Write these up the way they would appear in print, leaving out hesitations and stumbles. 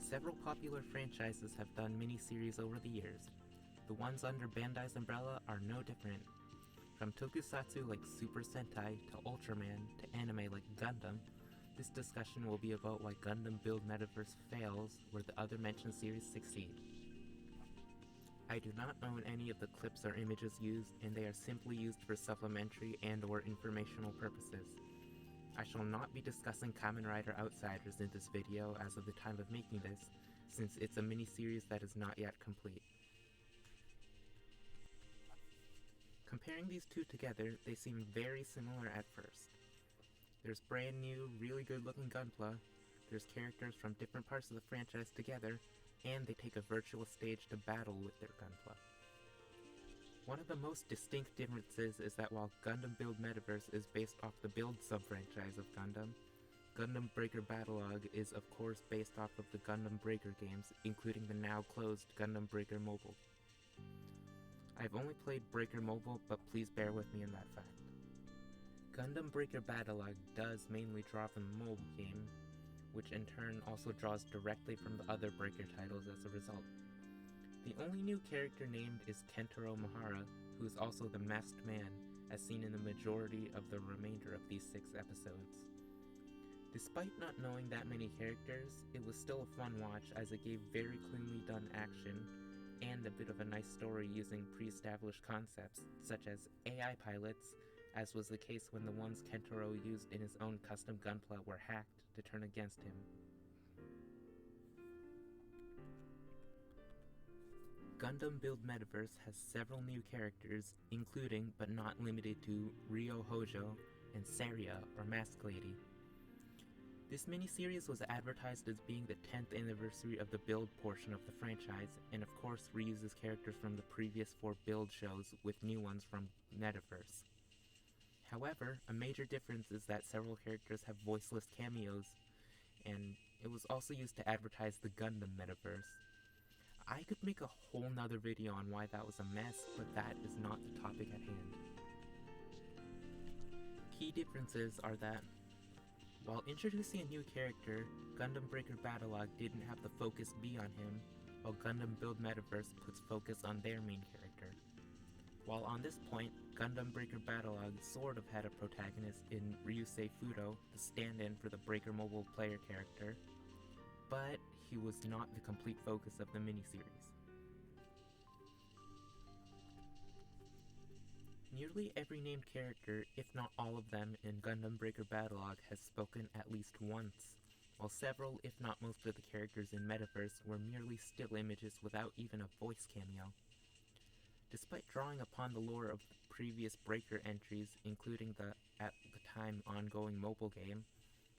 Several popular franchises have done miniseries over the years. The ones under Bandai's umbrella are no different. From tokusatsu like Super Sentai to Ultraman to anime like Gundam, this discussion will be about why Gundam Build Metaverse fails where the other mentioned series succeed. I do not own any of the clips or images used, and they are simply used for supplementary and/or informational purposes. I shall not be discussing Kamen Rider Outsiders in this video as of the time of making this, since it's a mini-series that is not yet complete. Comparing these two together, they seem very similar at first. There's brand new, really good looking Gunpla, there's characters from different parts of the franchise together, and they take a virtual stage to battle with their Gunpla. One of the most distinct differences is that while Gundam Build Metaverse is based off the Build sub-franchise of Gundam, Gundam Breaker Battlelog is of course based off of the Gundam Breaker games, including the now closed Gundam Breaker Mobile. I've only played Breaker Mobile, but please bear with me in that fact. Gundam Breaker Battlelog does mainly draw from the mobile game, which in turn also draws directly from the other Breaker titles as a result. The only new character named is Kentaro Mihara, who is also the Masked Man, as seen in the majority of the remainder of these 6 episodes. Despite not knowing that many characters, it was still a fun watch as it gave very cleanly done action, and a bit of a nice story using pre-established concepts, such as AI pilots, as was the case when the ones Kentaro used in his own custom Gunpla were hacked to turn against him. Gundam Build Metaverse has several new characters, including, but not limited to, Ryo Hojo and Saria, or Mask Lady. This miniseries was advertised as being the 10th anniversary of the Build portion of the franchise, and of course reuses characters from the previous 4 Build shows with new ones from Metaverse. However, a major difference is that several characters have voiceless cameos, and it was also used to advertise the Gundam Metaverse. I could make a whole nother video on why that was a mess, but that is not the topic at hand. Key differences are that, while introducing a new character, Gundam Breaker Battlelog didn't have the focus be on him, while Gundam Build Metaverse puts focus on their main character. While on this point, Gundam Breaker Battlelog sort of had a protagonist in Ryusei Fudo, the stand-in for the Breaker Mobile player character, but he was not the complete focus of the miniseries. Nearly every named character, if not all of them, in Gundam Breaker Battlelog has spoken at least once, while several, if not most of the characters in Metaverse were merely still images without even a voice cameo. Despite drawing upon the lore of the previous Breaker entries, including the, at the time, ongoing mobile game,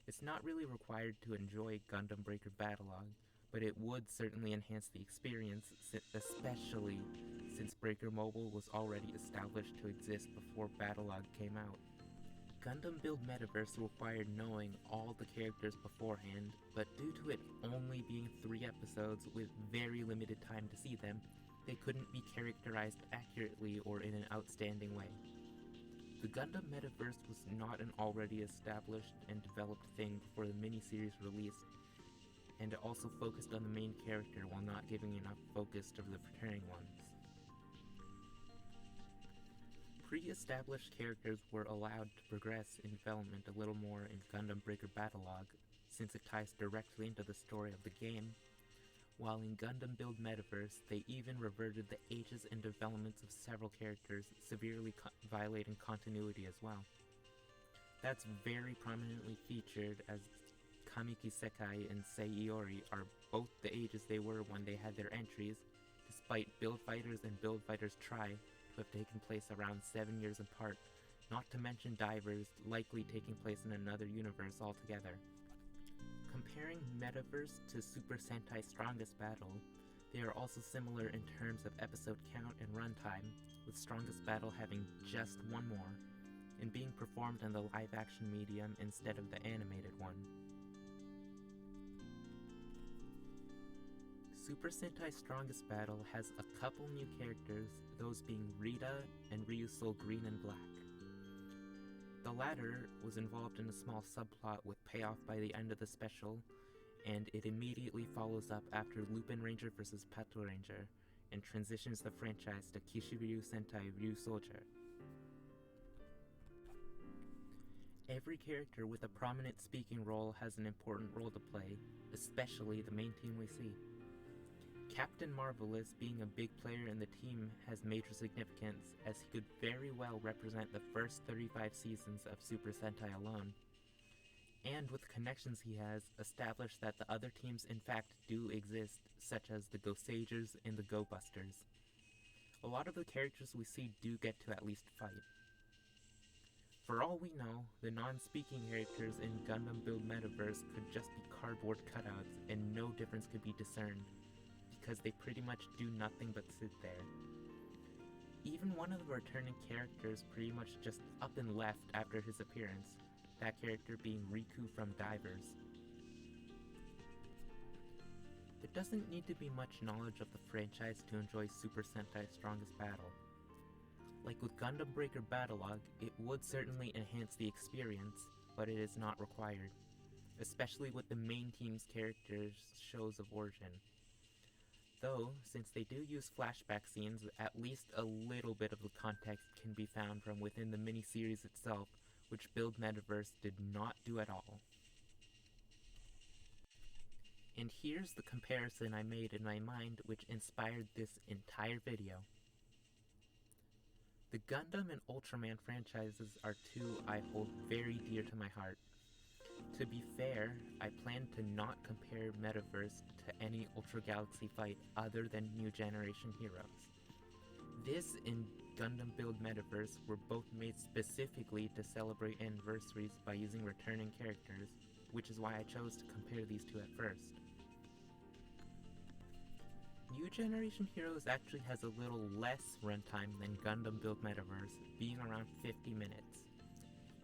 it's not really required to enjoy Gundam Breaker Battlelog, but it would certainly enhance the experience, especially since Breaker Mobile was already established to exist before Battlelog came out. Gundam Build Metaverse required knowing all the characters beforehand, but due to it only being 3 episodes with very limited time to see them, they couldn't be characterized accurately or in an outstanding way. The Gundam Metaverse was not an already established and developed thing before the miniseries released, and it also focused on the main character while not giving enough focus to the returning ones. Pre-established characters were allowed to progress in development a little more in Gundam Breaker Battlelog, since it ties directly into the story of the game, while in Gundam Build Metaverse, they even reverted the ages and developments of several characters, severely violating continuity as well. That's very prominently featured as Kamiki Sekai and Seiori are both the ages they were when they had their entries, despite Build Fighters and Build Fighters Tri to have taken place around 7 years apart, not to mention Divers likely taking place in another universe altogether. Comparing Metaverse to Super Sentai Strongest Battle, they are also similar in terms of episode count and runtime, with Strongest Battle having just 1 more, and being performed in the live-action medium instead of the animated one. Super Sentai Strongest Battle has a couple new characters, those being Rita and Ryusoul Green and Black. The latter was involved in a small subplot with payoff by the end of the special, and it immediately follows up after Lupin Ranger vs. Pato Ranger, and transitions the franchise to Kishiberyu Sentai Ryusoulger. Every character with a prominent speaking role has an important role to play, especially the main team we see. Captain Marvelous, being a big player in the team, has major significance, as he could very well represent the first 35 seasons of Super Sentai alone, and with the connections he has, establish that the other teams in fact do exist, such as the Gosagers and the Go Busters. A lot of the characters we see do get to at least fight. For all we know, the non-speaking characters in Gundam Build Metaverse could just be cardboard cutouts and no difference could be discerned, because they pretty much do nothing but sit there. Even one of the returning characters pretty much just up and left after his appearance, that character being Riku from Divers. There doesn't need to be much knowledge of the franchise to enjoy Super Sentai Strongest Battle. Like with Gundam Breaker Battlelog, it would certainly enhance the experience, but it is not required, especially with the main team's characters' shows of origin. Though, since they do use flashback scenes, at least a little bit of the context can be found from within the miniseries itself, which Build Metaverse did not do at all. And here's the comparison I made in my mind which inspired this entire video. The Gundam and Ultraman franchises are two I hold very dear to my heart. To be fair, I plan to not compare Metaverse to any Ultra Galaxy fight other than New Generation Heroes. This and Gundam Build Metaverse were both made specifically to celebrate anniversaries by using returning characters, which is why I chose to compare these two at first. New Generation Heroes actually has a little less runtime than Gundam Build Metaverse, being around 50 minutes.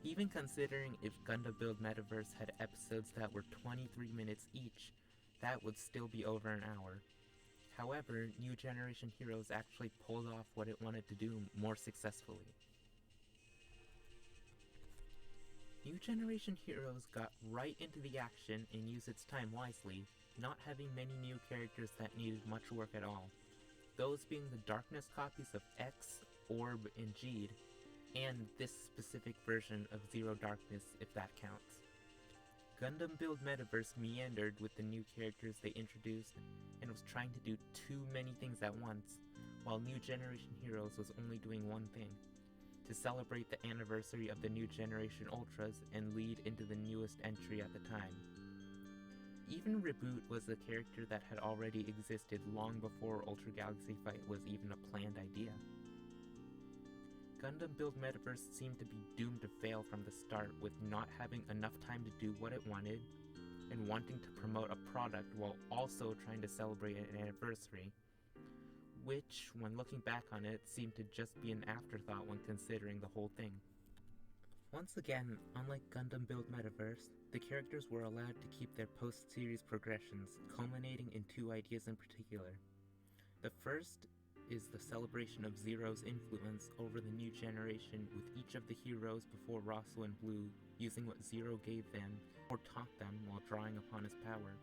Even considering if Gundam Build Metaverse had episodes that were 23 minutes each, that would still be over an hour. However, New Generation Heroes actually pulled off what it wanted to do more successfully. New Generation Heroes got right into the action and used its time wisely, not having many new characters that needed much work at all, those being the Darkness copies of X, Orb, and Jeed, and this specific version of Zero Darkness, if that counts. Gundam Build Metaverse meandered with the new characters they introduced and was trying to do too many things at once, while New Generation Heroes was only doing one thing: to celebrate the anniversary of the New Generation Ultras and lead into the newest entry at the time. Even Reboot was a character that had already existed long before Ultra Galaxy Fight was even a planned idea. Gundam Build Metaverse seemed to be doomed to fail from the start, with not having enough time to do what it wanted, and wanting to promote a product while also trying to celebrate an anniversary, which, when looking back on it, seemed to just be an afterthought when considering the whole thing. Once again, unlike Gundam Build Metaverse, the characters were allowed to keep their post-series progressions, culminating in two ideas in particular. The first is the celebration of Zero's influence over the new generation, with each of the heroes before Rosso and Blue using what Zero gave them or taught them while drawing upon his power,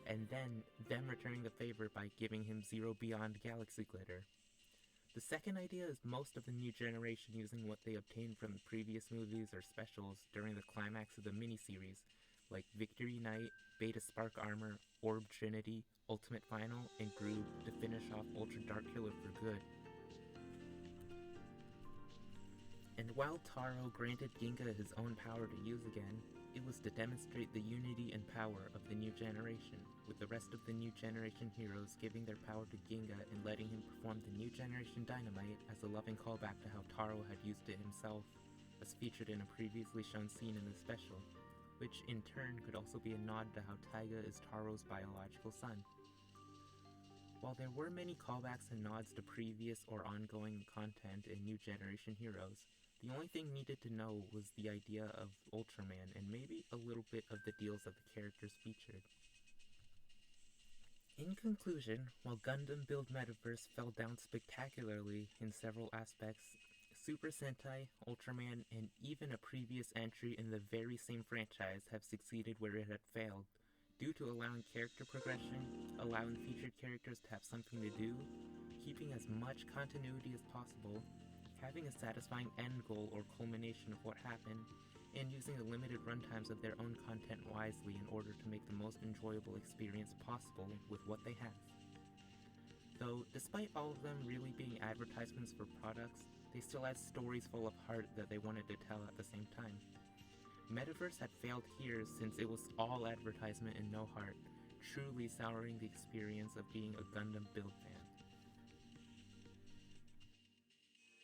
and then them returning the favor by giving him Zero Beyond Galaxy Glitter. The second idea is most of the new generation using what they obtained from the previous movies or specials during the climax of the miniseries, like Victory Knight, Beta Spark Armor, Orb Trinity, Ultimate Final, and Groove to finish off Ultra Dark Killer for good. And while Taro granted Ginga his own power to use again, it was to demonstrate the unity and power of the new generation, with the rest of the new generation heroes giving their power to Ginga and letting him perform the new generation dynamite as a loving callback to how Taro had used it himself, as featured in a previously shown scene in the special, which in turn could also be a nod to how Taiga is Taro's biological son. While there were many callbacks and nods to previous or ongoing content in New Generation Heroes, the only thing needed to know was the idea of Ultraman and maybe a little bit of the deals of the characters featured. In conclusion, while Gundam Build Metaverse fell down spectacularly in several aspects, Super Sentai, Ultraman, and even a previous entry in the very same franchise have succeeded where it had failed, Due to allowing character progression, allowing featured characters to have something to do, keeping as much continuity as possible, having a satisfying end goal or culmination of what happened, and using the limited runtimes of their own content wisely in order to make the most enjoyable experience possible with what they have. Though, despite all of them really being advertisements for products, they still had stories full of heart that they wanted to tell at the same time. Metaverse had failed here since it was all advertisement and no heart, truly souring the experience of being a Gundam build fan.